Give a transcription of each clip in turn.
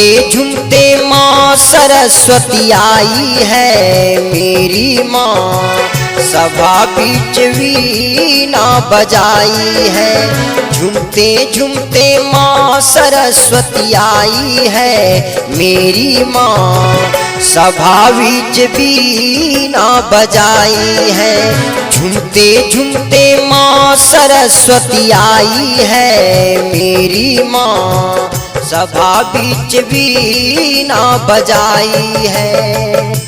झूमते झूमते माँ सरस्वती आई है मेरी माँ, सभा बीच वीणा बजाई है। झूमते झूमते माँ सरस्वती आई है मेरी माँ, सभा बीच वीणा बजाई है। झूमते झूमते माँ सरस्वती आई है मेरी माँ, सभा बीच वीणा बजाई है।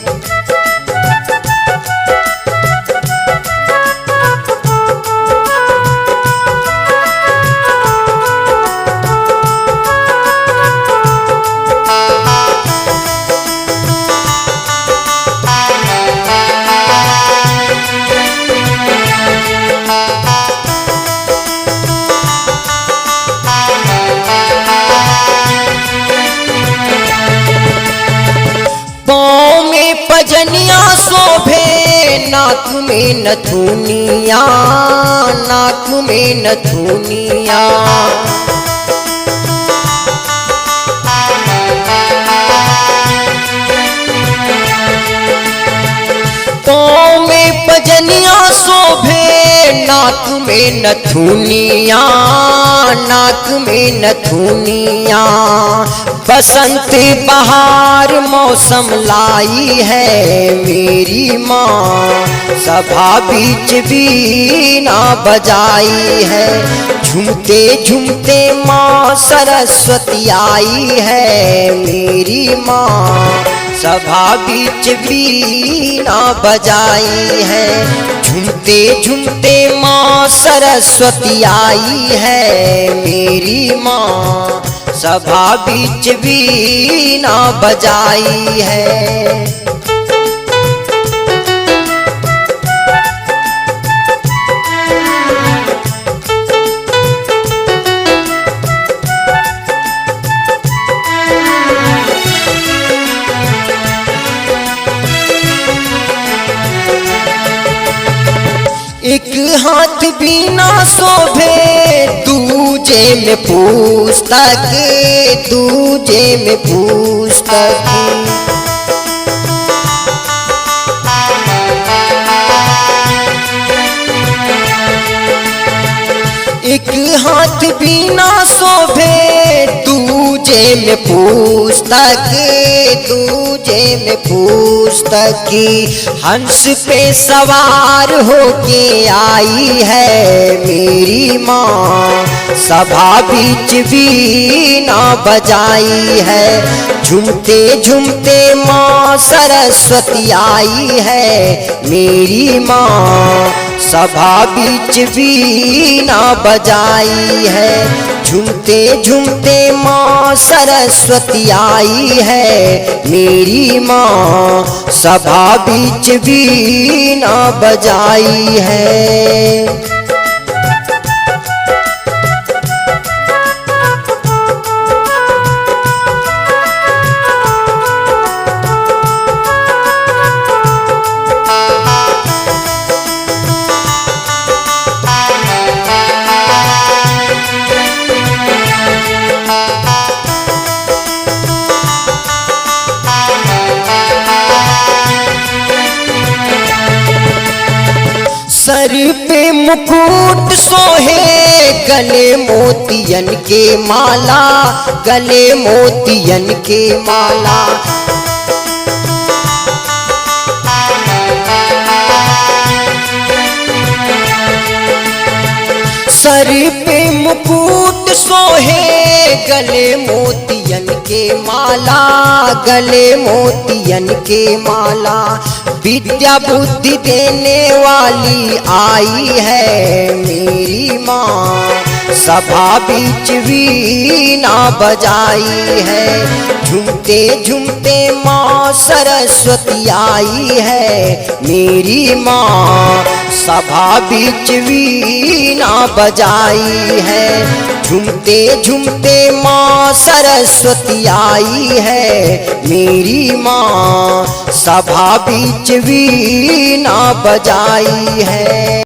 पाँव में पजनिया शोभे, नाक में नथुनिया, नाक में नथुनिया। पाँव में पजनिया शोभे, नाक में नथुनिया, नाक में नथुनिया। बसंत बहार मौसम लाई है मेरी माँ, सभा बीच वीणा बजाई है। झूमते झूमते माँ सरस्वती आई है मेरी माँ, सभा बीच वीणा बजाई है। झूमते झूमते माँ सरस्वती आई है मेरी माँ, सभा बीच वीणा बजाई है। एक हाथ बीना शोभे, दूजे में पुस्तक, दूजे में पुस्तक। एक हाथ बीना शोभे, दूजे में पुस्तक, दूजे में पुस्तक। हंस पे सवार होके आई है मेरी माँ, सभा बीच वीणा बजाई है। झूमते झूमते माँ सरस्वती आई है मेरी माँ, सभा बीच वीणा बजाई है। झूमते झूमते माँ सरस्वती आई है मेरी माँ, सभा बीच वीणा बजाई है। सर पे मुकुट सोहे, गले मोतियन के माला, गले मोतियन के माला। सर पे मुकुट सोहे, गले मोतियन के माला, गले मोतियन के माला। विद्या बुद्धि देने वाली आई है मेरी माँ, सभा बीच वीणा बजाई है। झूमते झूमते माँ सरस्वती आई है मेरी माँ, सभा बीच वीणा बजाई है। झूमते झूमते माँ सरस्वती आई है मेरी माँ, सभा बीच वीणा बजाई है।